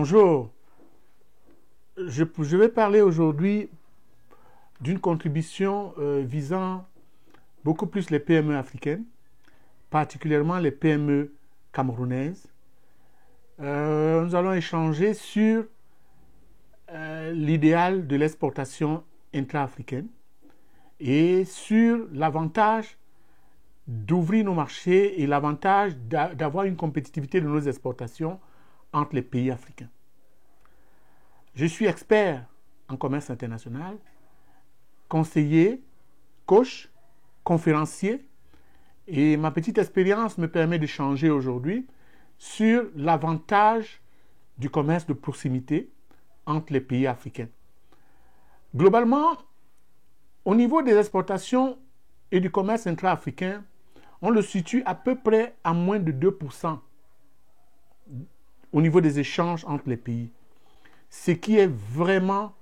Bonjour, je vais parler aujourd'hui d'une contribution visant beaucoup plus les PME africaines, particulièrement les PME camerounaises. Nous allons échanger sur l'idéal de l'exportation intra-africaine et sur l'avantage d'ouvrir nos marchés et l'avantage d'avoir une compétitivité de nos exportations entre les pays africains. Je suis expert en commerce international, conseiller, coach, conférencier, et ma petite expérience me permet d'échanger aujourd'hui sur l'avantage du commerce de proximité entre les pays africains. Globalement, au niveau des exportations et du commerce intra-africain, on le situe à peu près à moins de 2% au niveau des échanges entre les pays. Ce qui est vraiment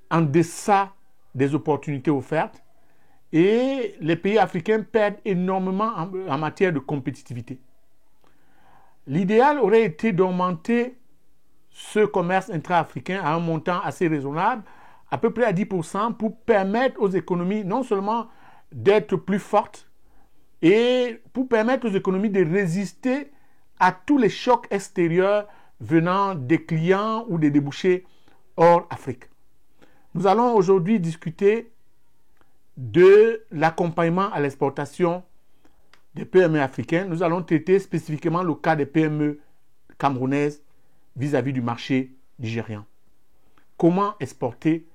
en deçà des opportunités offertes et les pays africains perdent énormément en matière de compétitivité. L'idéal aurait été d'augmenter ce commerce intra-africain à un montant assez raisonnable, à peu près à 10%, pour permettre aux économies non seulement d'être plus fortes, et pour permettre aux économies de résister à tous les chocs extérieurs venant des clients ou des débouchés hors Afrique. Nous allons aujourd'hui discuter de l'accompagnement à l'exportation des PME africaines. Nous allons traiter spécifiquement le cas des PME camerounaises vis-à-vis du marché nigérian. Comment exporter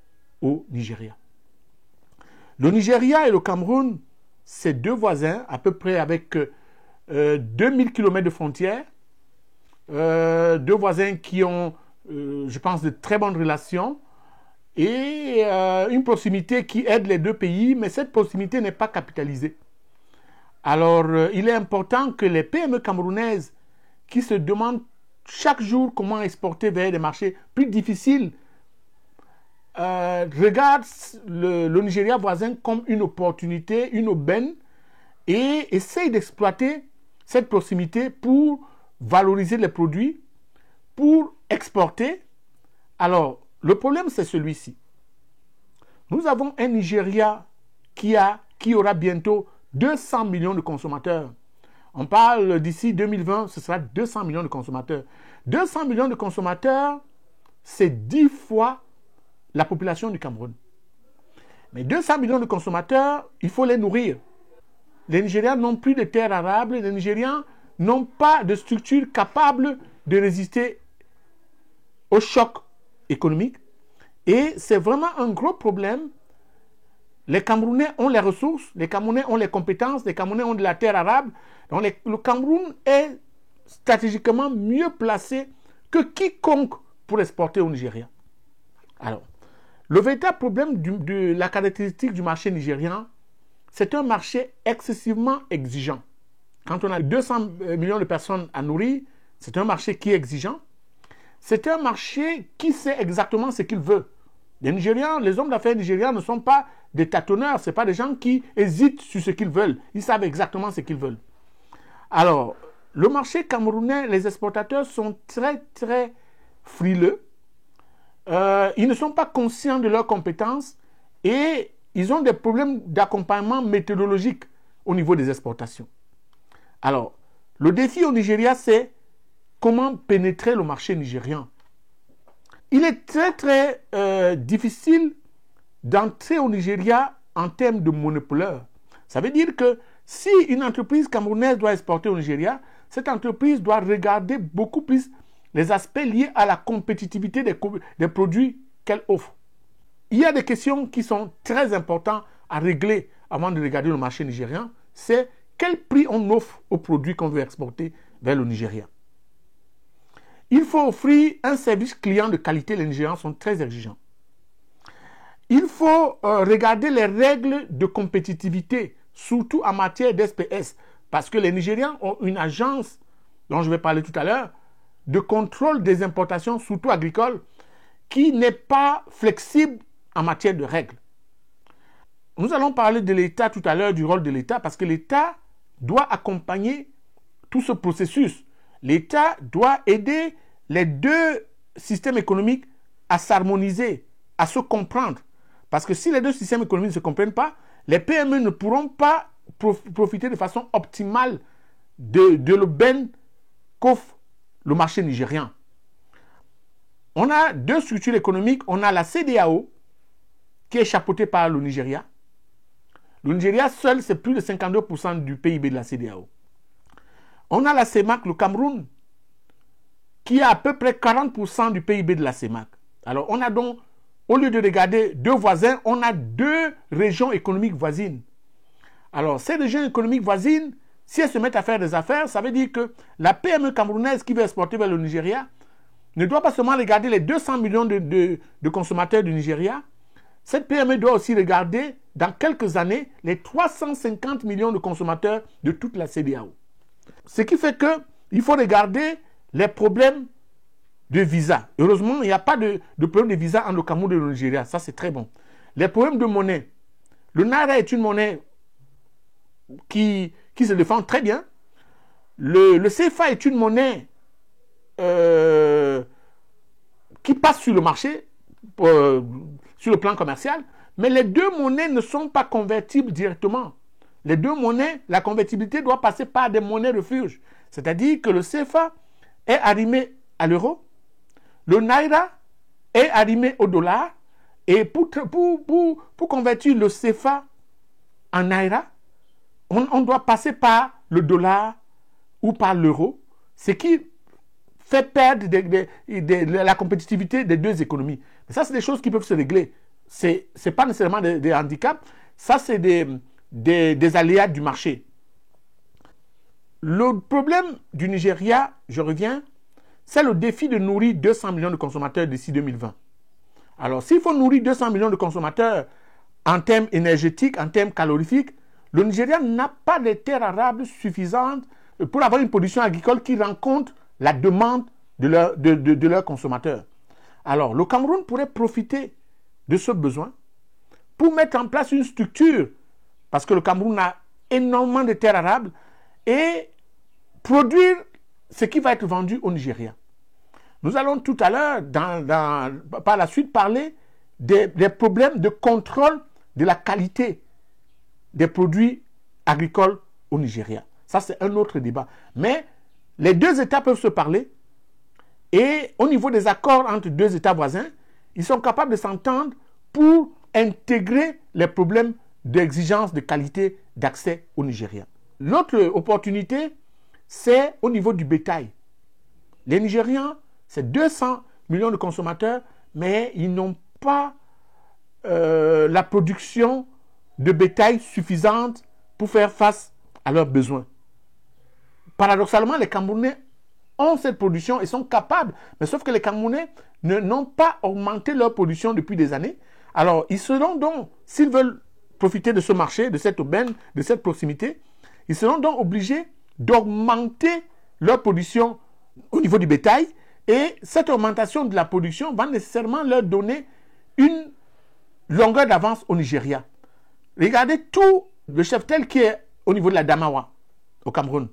au Nigeria? Le Nigeria et le Cameroun, c'est deux voisins, à peu près avec 2000 km de frontières, deux voisins qui ont, je pense, de très bonnes relations et une proximité qui aide les deux pays, mais cette proximité n'est pas capitalisée. Alors, il est important que les PME camerounaises qui se demandent chaque jour comment exporter vers des marchés plus difficiles regardent le Nigeria voisin comme une opportunité, une aubaine, et essayent d'exploiter cette proximité pour valoriser les produits, pour exporter. Alors, le problème, c'est celui-ci. Nous avons un Nigeria qui aura bientôt 200 millions de consommateurs. On parle d'ici 2020, ce sera 200 millions de consommateurs. 200 millions de consommateurs, c'est 10 fois la population du Cameroun. Mais 200 millions de consommateurs, il faut les nourrir. Les Nigériens n'ont plus de terres arables, les Nigériens n'ont pas de structure capable de résister au choc économique. Et c'est vraiment un gros problème. Les Camerounais ont les ressources, les Camerounais ont les compétences, les Camerounais ont de la terre arable. Donc le Cameroun est stratégiquement mieux placé que quiconque pour exporter au Nigeria. Alors, le véritable problème de la caractéristique du marché nigérian, c'est un marché excessivement exigeant. Quand on a 200 millions de personnes à nourrir, c'est un marché qui est exigeant. C'est un marché qui sait exactement ce qu'il veut. Les Nigérians, les hommes d'affaires nigérians ne sont pas des tâtonneurs, ce ne sont pas des gens qui hésitent sur ce qu'ils veulent. Ils savent exactement ce qu'ils veulent. Alors, le marché camerounais, les exportateurs sont très, très frileux. Ils ne sont pas conscients de leurs compétences et ils ont des problèmes d'accompagnement méthodologique au niveau des exportations. Alors, le défi au Nigeria, c'est comment pénétrer le marché nigérian. Il est très, très difficile d'entrer au Nigeria en termes de monopoleur. Ça veut dire que si une entreprise camerounaise doit exporter au Nigeria, cette entreprise doit regarder beaucoup plus les aspects liés à la compétitivité des produits qu'elle offre. Il y a des questions qui sont très importantes à régler avant de regarder le marché nigérian. C'est quel prix on offre aux produits qu'on veut exporter vers le Nigeria. Il faut offrir un service client de qualité. Les Nigérians sont très exigeants. Il faut regarder les règles de compétitivité, surtout en matière d'SPS, parce que les Nigérians ont une agence, dont je vais parler tout à l'heure, de contrôle des importations, surtout agricoles, qui n'est pas flexible en matière de règles. Nous allons parler de l'État tout à l'heure, du rôle de l'État, parce que l'État doit accompagner tout ce processus. L'État doit aider les deux systèmes économiques à s'harmoniser, à se comprendre. Parce que si les deux systèmes économiques ne se comprennent pas, les PME ne pourront pas profiter de façon optimale de l'aubaine qu'offre le marché nigérian. On a deux structures économiques. On a la CEDEAO, qui est chapeautée par le Nigeria. Le Nigeria seul, c'est plus de 52% du PIB de la CEDEAO. On a la CEMAC, le Cameroun, qui a à peu près 40% du PIB de la CEMAC. Alors, on a donc, au lieu de regarder deux voisins, on a deux régions économiques voisines. Alors, ces régions économiques voisines, si elles se mettent à faire des affaires, ça veut dire que la PME camerounaise qui veut exporter vers le Nigeria ne doit pas seulement regarder les 200 millions de consommateurs du Nigeria. Cette PME doit aussi regarder, dans quelques années, les 350 millions de consommateurs de toute la CEDEAO. Ce qui fait qu'il faut regarder les problèmes de visa. Heureusement, il n'y a pas de problème de visa entre le Cameroun et le Nigeria. Ça, c'est très bon. Les problèmes de monnaie. Le Naira est une monnaie qui se défend très bien. Le CFA est une monnaie qui passe sur le marché, sur le plan commercial, mais les deux monnaies ne sont pas convertibles directement. Les deux monnaies, la convertibilité doit passer par des monnaies refuges. C'est-à-dire que le CFA est arrimé à l'euro, le Naira est arrimé au dollar, et pour convertir le CFA en Naira, on doit passer par le dollar ou par l'euro, ce qui fait perdre la compétitivité des deux économies. Mais ça, c'est des choses qui peuvent se régler. Ce n'est pas nécessairement des handicaps, ça, c'est des aléas du marché. Le problème du Nigeria, je reviens, c'est le défi de nourrir 200 millions de consommateurs d'ici 2020. Alors, s'il faut nourrir 200 millions de consommateurs en termes énergétiques, en termes calorifiques, le Nigeria n'a pas de terres arables suffisantes pour avoir une production agricole qui rencontre la demande de leurs consommateurs. Alors, le Cameroun pourrait profiter de ce besoin pour mettre en place une structure, parce que le Cameroun a énormément de terres arables, et produire ce qui va être vendu au Nigeria. Nous allons tout à l'heure, par la suite, parler des problèmes de contrôle de la qualité des produits agricoles au Nigeria. Ça, c'est un autre débat. Mais les deux États peuvent se parler, et au niveau des accords entre deux États voisins, ils sont capables de s'entendre pour intégrer les problèmes d'exigence de qualité d'accès au Nigeria. L'autre opportunité, c'est au niveau du bétail. Les Nigérians, c'est 200 millions de consommateurs, mais ils n'ont pas la production de bétail suffisante pour faire face à leurs besoins. Paradoxalement, les Camerounais ont cette production et sont capables, mais sauf que les Camerounais n'ont pas augmenté leur production depuis des années. Alors, ils seront donc, s'ils veulent profiter de ce marché, de cette aubaine, de cette proximité, ils seront donc obligés d'augmenter leur production au niveau du bétail, et cette augmentation de la production va nécessairement leur donner une longueur d'avance au Nigeria. Regardez tout le cheptel qui est au niveau de la Damawa, au Cameroun.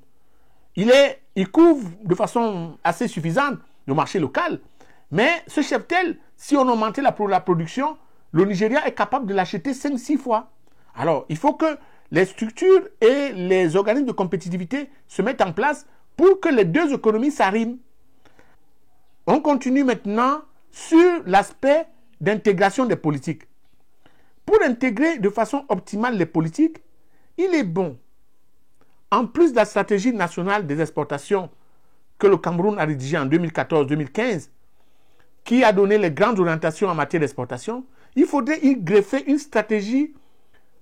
Il couvre de façon assez suffisante le marché local, mais ce cheptel, si on augmentait la production, le Nigeria est capable de l'acheter 5-6 fois. Alors, il faut que les structures et les organismes de compétitivité se mettent en place pour que les deux économies s'arriment. On continue maintenant sur l'aspect d'intégration des politiques. Pour intégrer de façon optimale les politiques, il est bon, en plus de la stratégie nationale des exportations que le Cameroun a rédigée en 2014-2015, qui a donné les grandes orientations en matière d'exportation, il faudrait y greffer une stratégie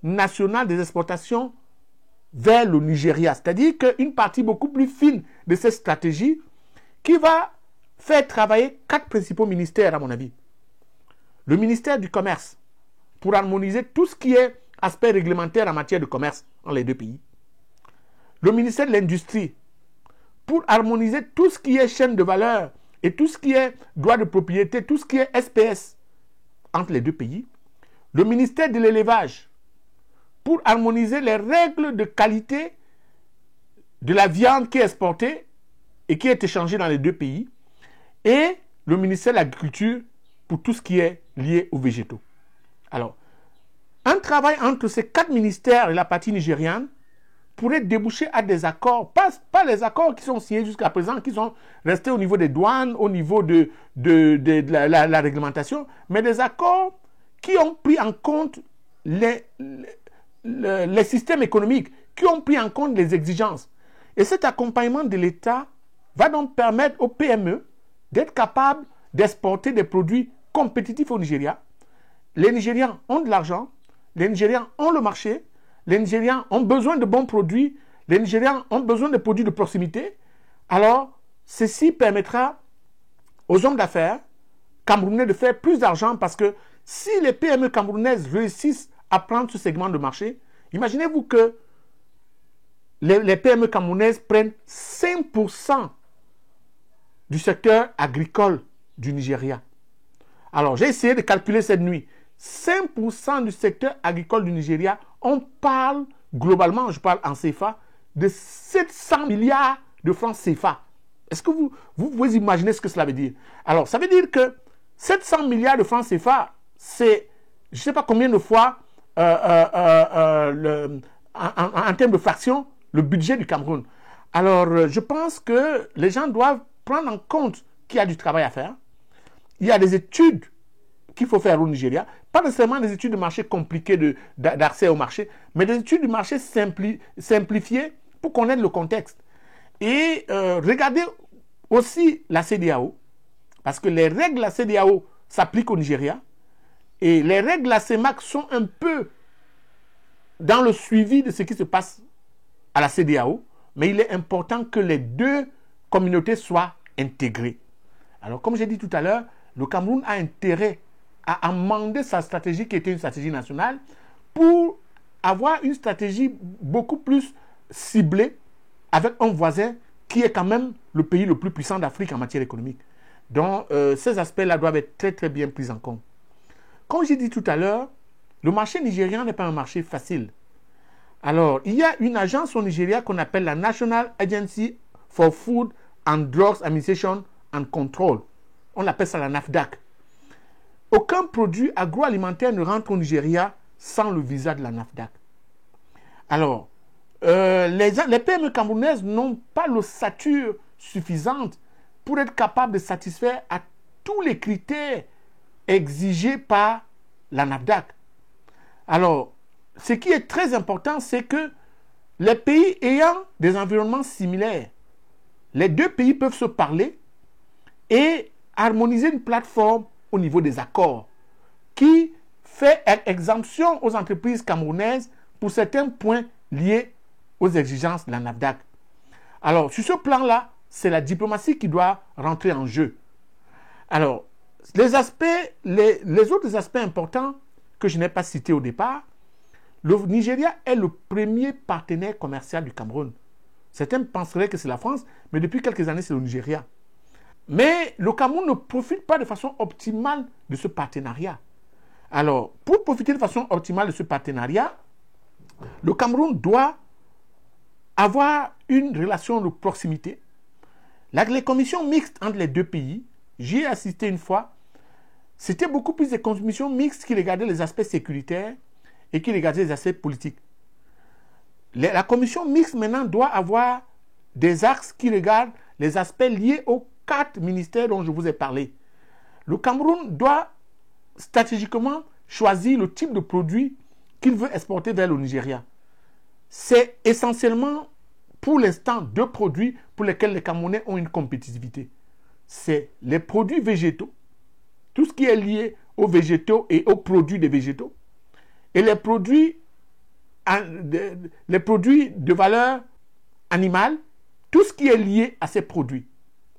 nationale des exportations vers le Nigeria. C'est-à-dire qu'une partie beaucoup plus fine de cette stratégie qui va faire travailler 4 principaux ministères, à mon avis. Le ministère du Commerce, pour harmoniser tout ce qui est aspect réglementaire en matière de commerce dans les deux pays. Le ministère de l'Industrie, pour harmoniser tout ce qui est chaîne de valeur et tout ce qui est droit de propriété, tout ce qui est SPS entre les deux pays. Le ministère de l'Élevage, pour harmoniser les règles de qualité de la viande qui est exportée et qui est échangée dans les deux pays. et le ministère de l'Agriculture pour tout ce qui est lié aux végétaux. Alors, un travail entre ces 4 ministères et la partie nigériane pourrait déboucher à des accords, pas les accords qui sont signés jusqu'à présent, qui sont restés au niveau des douanes, au niveau de la réglementation, mais des accords qui ont pris en compte les systèmes économiques, qui ont pris en compte les exigences. Et cet accompagnement de l'État va donc permettre aux PME d'être capables d'exporter des produits compétitifs au Nigeria. Les Nigérians ont de l'argent, les Nigérians ont le marché, les Nigérians ont besoin de bons produits, les Nigérians ont besoin de produits de proximité. Alors, ceci permettra aux hommes d'affaires camerounais de faire plus d'argent parce que si les PME camerounaises réussissent à prendre ce segment de marché, imaginez-vous que les PME camerounaises prennent 5% du secteur agricole du Nigeria. Alors, j'ai essayé de calculer cette nuit. 5% du secteur agricole du Nigeria, on parle globalement, je parle en CFA, de 700 milliards de francs CFA. Est-ce que vous pouvez imaginer ce que cela veut dire? Alors, ça veut dire que 700 milliards de francs CFA, c'est, je ne sais pas combien de fois, en termes de fraction, le budget du Cameroun. Alors, je pense que les gens doivent prendre en compte qu'il y a du travail à faire. Il y a des études qu'il faut faire au Nigeria. Pas nécessairement des études de marché compliquées d'accès au marché, mais des études de marché simplifiées pour connaître le contexte. Et regardez aussi la CEDEAO, parce que les règles de la CEDEAO s'appliquent au Nigeria, et les règles de la CEMAC sont un peu dans le suivi de ce qui se passe à la CEDEAO, mais il est important que les deux communautés soient intégrées. Alors, comme j'ai dit tout à l'heure, le Cameroun a intérêt à amender sa stratégie qui était une stratégie nationale pour avoir une stratégie beaucoup plus ciblée avec un voisin qui est quand même le pays le plus puissant d'Afrique en matière économique. Donc, ces aspects-là doivent être très très bien pris en compte. Comme j'ai dit tout à l'heure, le marché nigérian n'est pas un marché facile. Alors, il y a une agence au Nigeria qu'on appelle la National Agency for Food and Drugs Administration and Control. On appelle ça la NAFDAC. Aucun produit agroalimentaire ne rentre au Nigeria sans le visa de la NAFDAC. Alors, les PME camerounaises n'ont pas l'ossature suffisante pour être capables de satisfaire à tous les critères exigés par la NAFDAC. Alors, ce qui est très important, c'est que les pays ayant des environnements similaires, les deux pays peuvent se parler et harmoniser une plateforme au niveau des accords qui fait exemption aux entreprises camerounaises pour certains points liés aux exigences de la NAFDAC. Alors, sur ce plan-là, c'est la diplomatie qui doit rentrer en jeu. Alors, les autres aspects importants que je n'ai pas cités au départ, le Nigeria est le premier partenaire commercial du Cameroun. Certains penseraient que c'est la France, mais depuis quelques années, c'est le Nigeria. Mais le Cameroun ne profite pas de façon optimale de ce partenariat. Alors, pour profiter de façon optimale de ce partenariat, le Cameroun doit avoir une relation de proximité. Les commissions mixtes entre les deux pays, j'y ai assisté une fois, c'était beaucoup plus des commissions mixtes qui regardaient les aspects sécuritaires et qui regardaient les aspects politiques. La commission mixte maintenant doit avoir des axes qui regardent les aspects liés aux 4 ministères dont je vous ai parlé. Le Cameroun doit stratégiquement choisir le type de produit qu'il veut exporter vers le Nigeria. C'est essentiellement, pour l'instant, 2 produits pour lesquels les Camerounais ont une compétitivité. C'est les produits végétaux, tout ce qui est lié aux végétaux et aux produits des végétaux, et les produits de valeur animale, tout ce qui est lié à ces produits,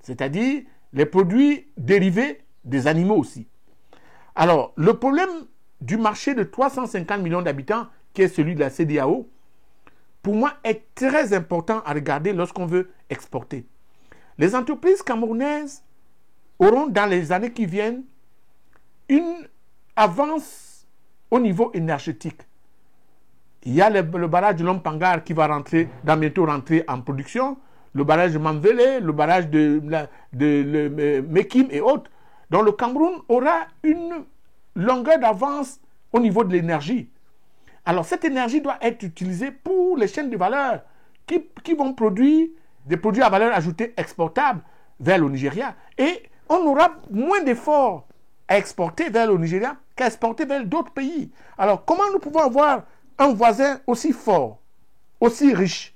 c'est-à-dire les produits dérivés des animaux aussi. Alors, le problème du marché de 350 millions d'habitants, qui est celui de la CEDEAO, pour moi, est très important à regarder lorsqu'on veut exporter. Les entreprises camerounaises auront, dans les années qui viennent, une avance au niveau énergétique. Il y a le barrage de Lompangar qui va bientôt rentrer en production. le barrage de Mambélé, le barrage de Mekim et autres. Donc le Cameroun aura une longueur d'avance au niveau de l'énergie. Alors cette énergie doit être utilisée pour les chaînes de valeur qui vont produire des produits à valeur ajoutée exportables vers le Nigeria. Et on aura moins d'efforts à exporter vers le Nigeria qu'à exporter vers d'autres pays. Alors comment nous pouvons avoir un voisin aussi fort, aussi riche,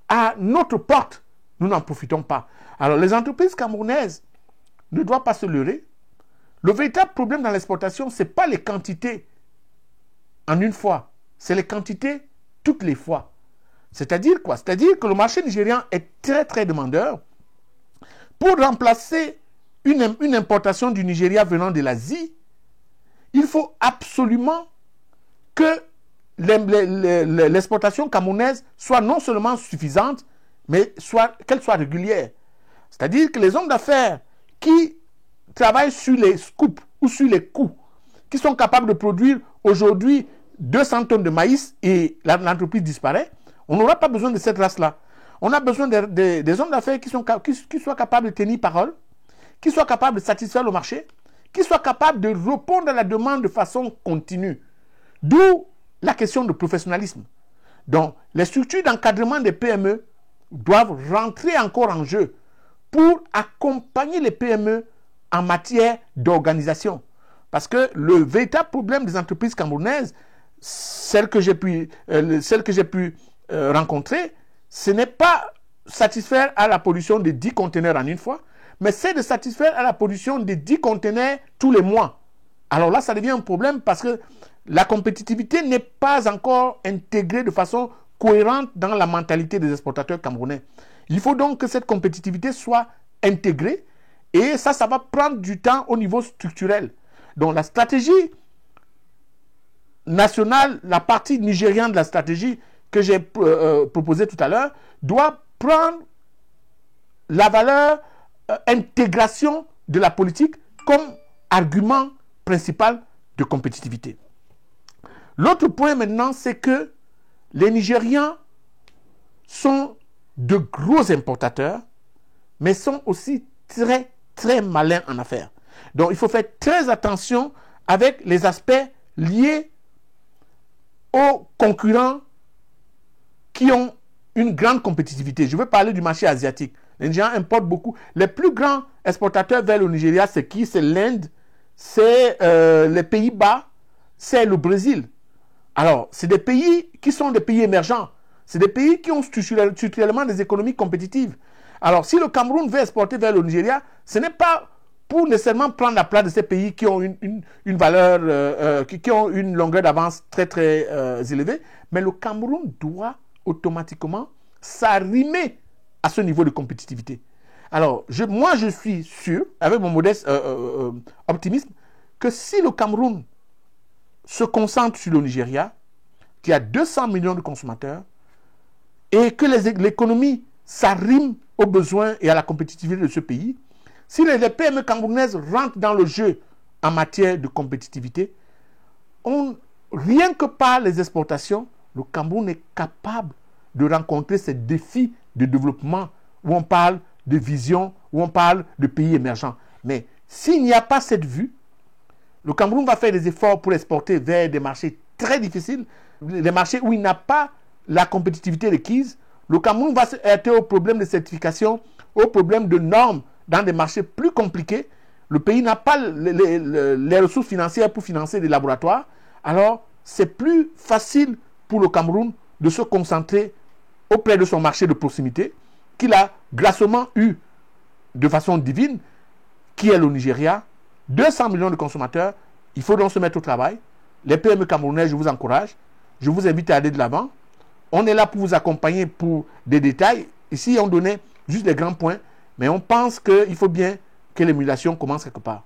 à notre porte? Nous n'en profitons pas. Alors les entreprises camerounaises ne doivent pas se leurrer. Le véritable problème dans l'exportation, ce n'est pas les quantités en une fois, c'est les quantités toutes les fois. C'est-à-dire quoi? C'est-à-dire que le marché nigérian est très très demandeur. Pour remplacer une importation du Nigeria venant de l'Asie, il faut absolument que l'exportation camerounaise soit non seulement suffisante, mais qu'elle soit régulière. C'est-à-dire que les hommes d'affaires qui travaillent sur les scoops ou sur les coûts, qui sont capables de produire aujourd'hui 200 tonnes de maïs et l'entreprise disparaît, on n'aura pas besoin de cette race-là. On a besoin des hommes d'affaires qui soient capables de tenir parole, qui soient capables de satisfaire le marché, qui soient capables de répondre à la demande de façon continue. D'où la question de professionnalisme. Donc, les structures d'encadrement des PME doivent rentrer encore en jeu pour accompagner les PME en matière d'organisation. Parce que le véritable problème des entreprises camerounaises, celles que j'ai pu rencontrer, ce n'est pas satisfaire à la production de 10 conteneurs en une fois, mais c'est de satisfaire à la production de 10 conteneurs tous les mois. Alors là, ça devient un problème parce que la compétitivité n'est pas encore intégrée de façon cohérente dans la mentalité des exportateurs camerounais. Il faut donc que cette compétitivité soit intégrée et ça va prendre du temps au niveau structurel. Donc la stratégie nationale, la partie nigériane de la stratégie que j'ai proposée tout à l'heure, doit prendre la valeur intégration de la politique comme argument principal de compétitivité. L'autre point maintenant, c'est que les Nigérians sont de gros importateurs, mais sont aussi très, très malins en affaires. Donc, il faut faire très attention avec les aspects liés aux concurrents qui ont une grande compétitivité. Je veux parler du marché asiatique. Les Nigérians importent beaucoup. Les plus grands exportateurs vers le Nigeria, c'est qui? C'est l'Inde, c'est les Pays-Bas, c'est le Brésil. Alors, c'est des pays qui sont des pays émergents. C'est des pays qui ont structurellement des économies compétitives. Alors, si le Cameroun veut exporter vers le Nigeria, ce n'est pas pour nécessairement prendre la place de ces pays qui ont une valeur, qui ont une longueur d'avance très, très élevée, mais le Cameroun doit automatiquement s'arrimer à ce niveau de compétitivité. Alors, moi, je suis sûr, avec mon modeste optimisme, que si le Cameroun se concentre sur le Nigeria, qui a 200 millions de consommateurs, et que l'économie s'arrime aux besoins et à la compétitivité de ce pays, si les PME camerounaises rentrent dans le jeu en matière de compétitivité, rien que par les exportations, le Cameroun est capable de rencontrer ces défis de développement où on parle de vision, où on parle de pays émergents. Mais s'il n'y a pas cette vue, le Cameroun va faire des efforts pour exporter vers des marchés très difficiles, des marchés où il n'a pas la compétitivité requise. Le Cameroun va se heurter au problème de certification, au problème de normes dans des marchés plus compliqués. Le pays n'a pas les ressources financières pour financer des laboratoires. Alors, c'est plus facile pour le Cameroun de se concentrer auprès de son marché de proximité, qu'il a grassement eu de façon divine, qui est le Nigeria. 200 millions de consommateurs, il faut donc se mettre au travail. Les PME camerounais, je vous encourage. Je vous invite à aller de l'avant. On est là pour vous accompagner pour des détails. Ici, on donnait juste les grands points, mais on pense qu'il faut bien que l'émulation commence quelque part.